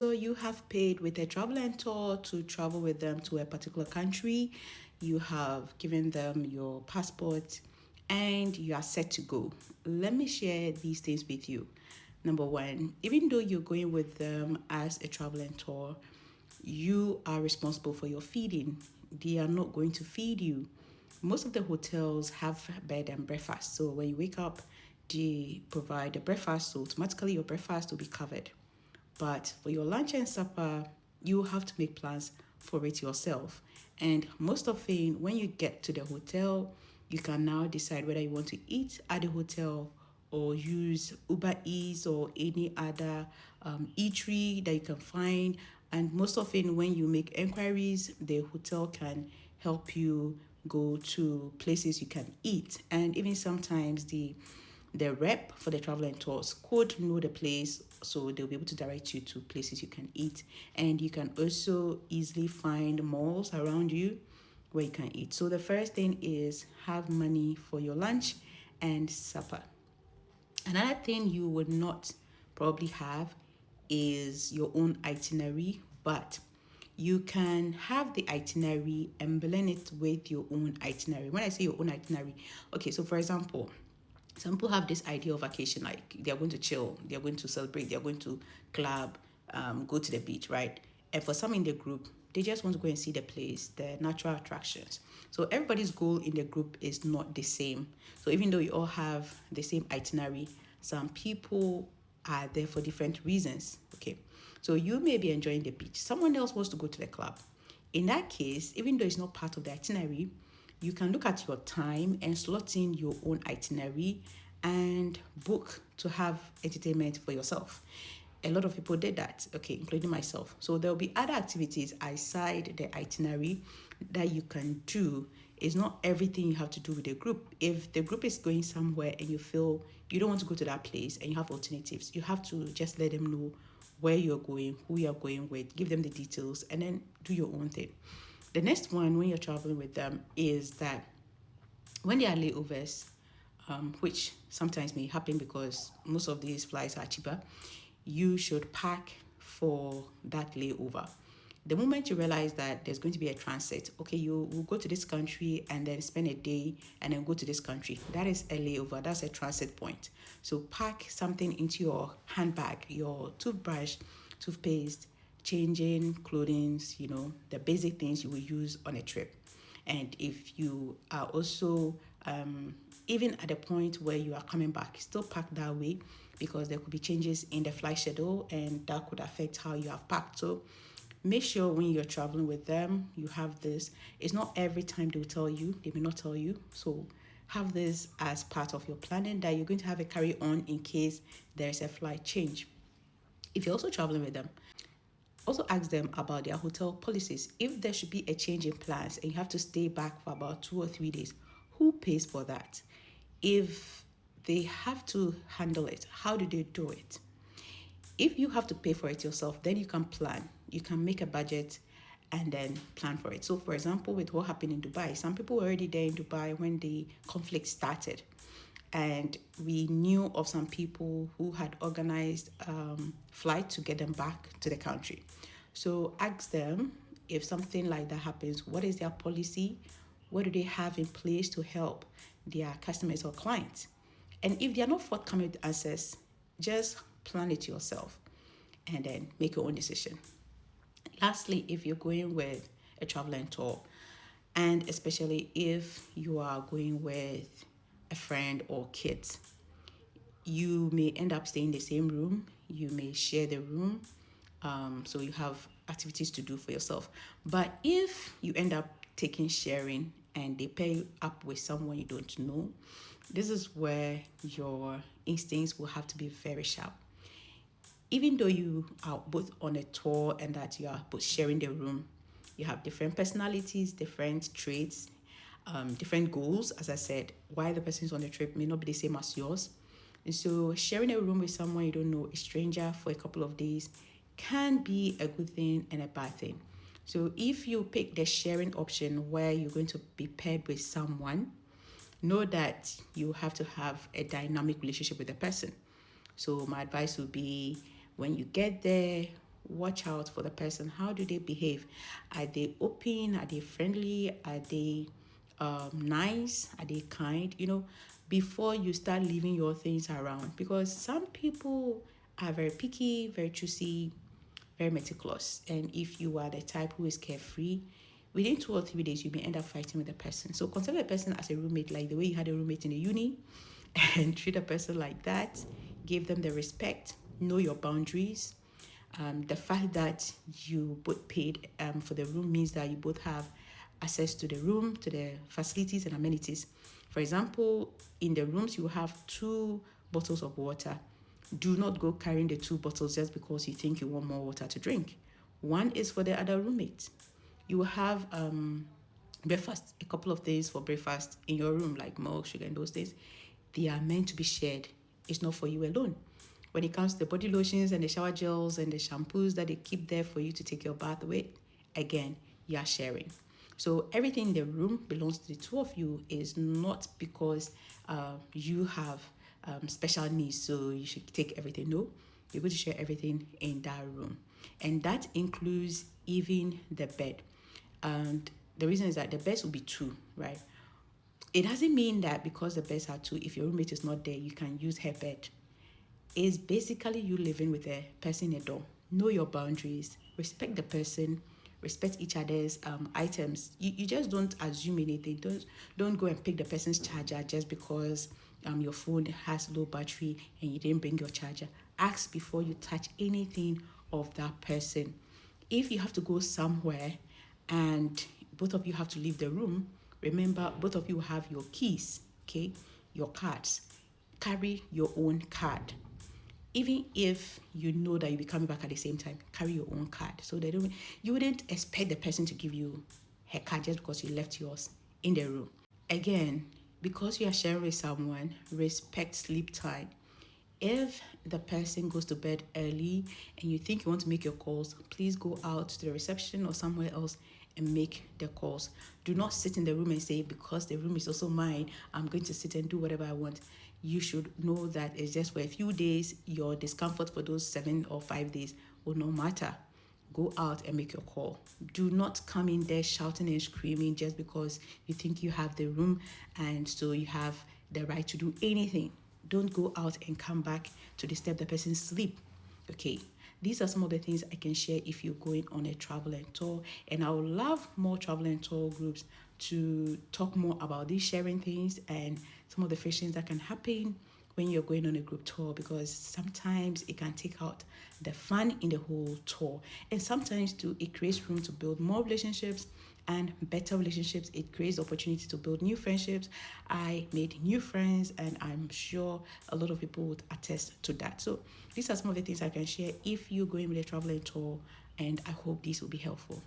So you have paid with a travel and tour to travel with them to a particular country. You have given them your passport and you are set to go. Let me share these things with you. Number one, even though you're going with them as a travel and tour, you are responsible for your feeding. They are not going to feed you. Most of the hotels have bed and breakfast. So when you wake up, they provide the breakfast. So automatically your breakfast will be covered. But for your lunch and supper, you have to make plans for it yourself. And most often, when you get to the hotel, you can now decide whether you want to eat at the hotel or use Uber Eats or any other eatery that you can find. And most often, when you make inquiries, the hotel can help you go to places you can eat. And even sometimes the rep for the travel and tours could know the place, so they'll be able to direct you to places you can eat. And you can also easily find malls around you where you can eat. So the first thing is have money for your lunch and supper. Another thing you would not probably have is your own itinerary, but you can have the itinerary and blend it with your own itinerary. When I say your own itinerary, okay, so for example, some people have this idea of vacation, like they're going to chill, they're going to celebrate, they're going to club, go to the beach, right? And for some in the group, they just want to go and see the place, the natural attractions. So everybody's goal in the group is not the same. So even though you all have the same itinerary, some people are there for different reasons. Okay. So you may be enjoying the beach. Someone else wants to go to the club. In that case, even though it's not part of the itinerary, you can look at your time and slot in your own itinerary and book to have entertainment for yourself. A lot of people did that, okay, including myself. So there'll be other activities aside the itinerary that you can do. It's not everything you have to do with the group. If the group is going somewhere and you feel you don't want to go to that place and you have alternatives, you have to just let them know where you're going, who you're going with, give them the details, and then do your own thing. The next one, when you're traveling with them, is that when there are layovers, which sometimes may happen because most of these flights are cheaper, you should pack for that layover. The moment you realize that there's going to be a transit, okay, you will go to this country and then spend a day and then go to this country. That is a layover, that's a transit point. So pack something into your handbag, your toothbrush, toothpaste, changing clothing, the basic things you will use on a trip. And if you are also, even at the point where you are coming back, still pack that way because there could be changes in the flight schedule and that could affect how you have packed. So make sure when you're traveling with them, you have this. It's not every time they will tell you, they may not tell you. So have this as part of your planning that you're going to have a carry on in case there's a flight change. If you're also traveling with them, also ask them about their hotel policies. If there should be a change in plans and you have to stay back for about 2 or 3 days, who pays for that? If they have to handle it, how do they do it? If you have to pay for it yourself, then you can plan. You can make a budget and then plan for it. So, for example, with what happened in Dubai, some people were already there in Dubai when the conflict started. And we knew of some people who had organized flight to get them back to the country. So ask them if something like that happens, what is their policy? What do they have in place to help their customers or clients? And if they are not forthcoming with answers, just plan it yourself and then make your own decision. Lastly, if you're going with a travel and tour, and especially if you are going with a friend or kids, you may end up staying in the same room. You may share the room. So you have activities to do for yourself. But if you end up taking sharing and they pair you up with someone you don't know, this is where your instincts will have to be very sharp. Even though you are both on a tour and that you are both sharing the room, you have different personalities, different traits, different goals. As I said, why the person is on the trip may not be the same as yours. And so sharing a room with someone you don't know, a stranger, for a couple of days can be a good thing and a bad thing. So if you pick the sharing option where you're going to be paired with someone, know that you have to have a dynamic relationship with the person. So my advice would be when you get there, watch out for the person. How do they behave? Are they open? Are they friendly? Are they nice? Are they kind? Before you start leaving your things around, because some people are very picky, very choosy, very meticulous. And if you are the type who is carefree, within 2 or 3 days, you may end up fighting with the person. So consider the person as a roommate, like the way you had a roommate in the uni, and treat a person like that. Give them the respect, know your boundaries. The fact that you both paid for the room means that you both have access to the room, to the facilities and amenities. For example, in the rooms, you have 2 bottles of water. Do not go carrying the 2 bottles just because you think you want more water to drink. One is for the other roommate. You will have breakfast, a couple of things for breakfast in your room, like milk, sugar, and those things. They are meant to be shared. It's not for you alone. When it comes to the body lotions and the shower gels and the shampoos that they keep there for you to take your bath with, again, you are sharing. So everything in the room belongs to the two of you. Is not because you have special needs, so you should take everything. No, you're going to share everything in that room. And that includes even the bed. And the reason is that the beds will be two, right? It doesn't mean that because the beds are two, if your roommate is not there, you can use her bed. It's basically you living with a person in a dorm. Know your boundaries, respect the person, respect each other's items. You just don't assume anything. Don't go and pick the person's charger just because your phone has low battery and you didn't bring your charger. Ask before you touch anything of that person. If you have to go somewhere and both of you have to leave the room, remember both of you have your keys, okay, your cards. Carry your own card. Even if you know that you'll be coming back at the same time, carry your own card. So you wouldn't expect the person to give you her card just because you left yours in the room. Again, because you are sharing with someone, respect sleep time. If the person goes to bed early and you think you want to make your calls, please go out to the reception or somewhere else and make the calls. Do not sit in the room and say, because the room is also mine, I'm going to sit and do whatever I want. You should know that it's just for a few days. Your discomfort for those 7 or 5 days will not matter. Go out and make your call. Do not come in there shouting and screaming just because you think you have the room and so you have the right to do anything. Don't go out and come back to disturb the person's sleep. Okay, these are some of the things I can share if you're going on a travel and tour. And I would love more travel and tour groups to talk more about these sharing things and some of the frictions that can happen when you're going on a group tour, because sometimes it can take out the fun in the whole tour. And sometimes too, it creates room to build more relationships and better relationships. It creates opportunity to build new friendships. I made new friends and I'm sure a lot of people would attest to that. So these are some of the things I can share if you're going with a traveling tour, and I hope this will be helpful.